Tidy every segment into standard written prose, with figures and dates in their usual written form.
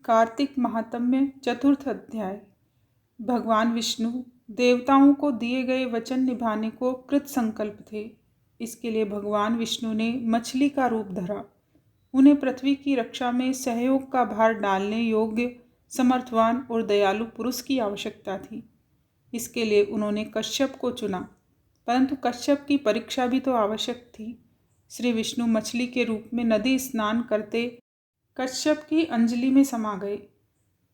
कार्तिक महात्म्य चतुर्थ अध्याय। भगवान विष्णु देवताओं को दिए गए वचन निभाने को कृत संकल्प थे। इसके लिए भगवान विष्णु ने मछली का रूप धरा। उन्हें पृथ्वी की रक्षा में सहयोग का भार डालने योग्य, समर्थवान और दयालु पुरुष की आवश्यकता थी। इसके लिए उन्होंने कश्यप को चुना, परंतु कश्यप की परीक्षा भी तो आवश्यक थी। श्री विष्णु मछली के रूप में नदी स्नान करते कश्यप की अंजलि में समा गए।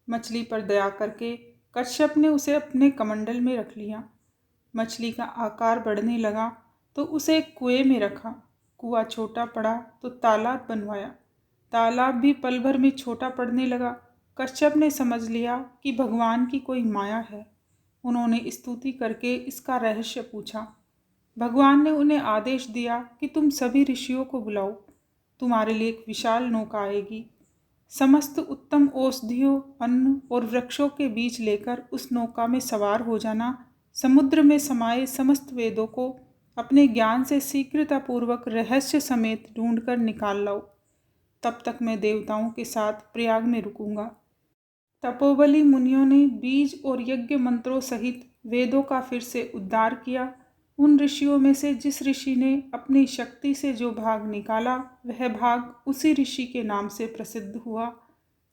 मछली पर दया करके कश्यप ने उसे अपने कमंडल में रख लिया। मछली का आकार बढ़ने लगा तो उसे एक कुएं में रखा। कुआं छोटा पड़ा तो तालाब बनवाया। तालाब भी पल भर में छोटा पड़ने लगा। कश्यप ने समझ लिया कि भगवान की कोई माया है। उन्होंने स्तुति करके इसका रहस्य पूछा। भगवान ने उन्हें आदेश दिया कि तुम सभी ऋषियों को बुलाओ, तुम्हारे लिए एक विशाल नौका आएगी। समस्त उत्तम औषधियों, अन्न और वृक्षों के बीज लेकर उस नौका में सवार हो जाना। समुद्र में समाये समस्त वेदों को अपने ज्ञान से शीघ्रतापूर्वक रहस्य समेत ढूंढकर निकाल लाओ। तब तक मैं देवताओं के साथ प्रयाग में रुकूंगा। तपोबली मुनियों ने बीज और यज्ञ मंत्रों सहित वेदों का फिर से उद्धार किया। उन ऋषियों में से जिस ऋषि ने अपनी शक्ति से जो भाग निकाला, वह भाग उसी ऋषि के नाम से प्रसिद्ध हुआ।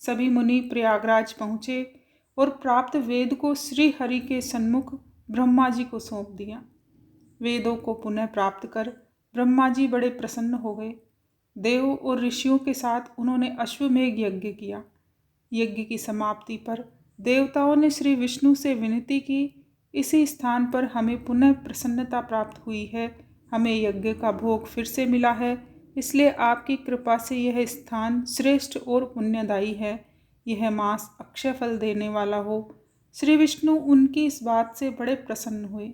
सभी मुनि प्रयागराज पहुँचे और प्राप्त वेद को श्री हरि के सन्मुख ब्रह्मा जी को सौंप दिया। वेदों को पुनः प्राप्त कर ब्रह्मा जी बड़े प्रसन्न हो गए। देवों और ऋषियों के साथ उन्होंने अश्वमेघ यज्ञ किया। यज्ञ की समाप्ति पर देवताओं ने श्री विष्णु से विनती की, इसी स्थान पर हमें पुनः प्रसन्नता प्राप्त हुई है। हमें यज्ञ का भोग फिर से मिला है, इसलिए आपकी कृपा से यह स्थान श्रेष्ठ और पुण्यदायी है। यह मास अक्षय फल देने वाला हो। श्री विष्णु उनकी इस बात से बड़े प्रसन्न हुए।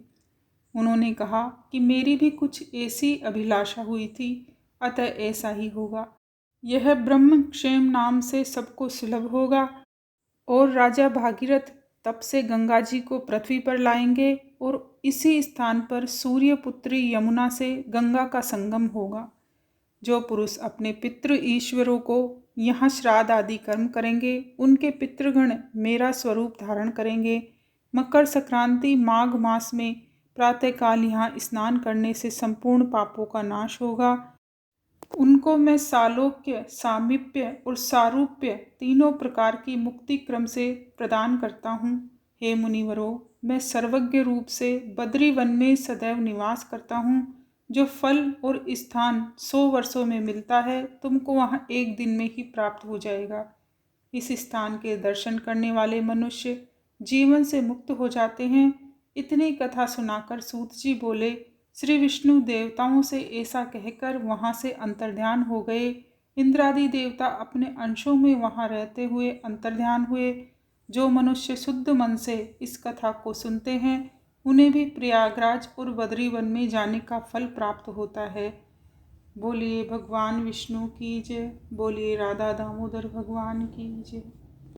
उन्होंने कहा कि मेरी भी कुछ ऐसी अभिलाषा हुई थी, अतः ऐसा ही होगा। यह ब्रह्मक्षेम नाम से सबको सुलभ होगा और राजा भागीरथ तब से गंगा जी को पृथ्वी पर लाएंगे और इसी स्थान पर सूर्यपुत्री यमुना से गंगा का संगम होगा। जो पुरुष अपने पितृ ईश्वरों को यहाँ श्राद्ध आदि कर्म करेंगे, उनके पितृगण मेरा स्वरूप धारण करेंगे। मकर संक्रांति माघ मास में प्रातःकाल यहाँ स्नान करने से संपूर्ण पापों का नाश होगा। उनको मैं सालोक्य, सामीप्य और सारूप्य तीनों प्रकार की मुक्ति क्रम से प्रदान करता हूँ। हे मुनिवरों, मैं सर्वज्ञ रूप से बद्री वन में सदैव निवास करता हूँ। जो फल और स्थान 100 वर्षों में मिलता है, तुमको वहाँ एक दिन में ही प्राप्त हो जाएगा। इस स्थान के दर्शन करने वाले मनुष्य जीवन से मुक्त हो जाते हैं। इतनी कथा सुनाकर सूत जी बोले। श्री विष्णु देवताओं से ऐसा कहकर वहाँ से अंतर्ध्यान हो गए। इंद्रादि देवता अपने अंशों में वहाँ रहते हुए अंतर्ध्यान हुए। जो मनुष्य शुद्ध मन से इस कथा को सुनते हैं, उन्हें भी प्रयागराज और बद्री वन में जाने का फल प्राप्त होता है। बोलिए भगवान विष्णु की जय। बोलिए राधा दामोदर भगवान की जय।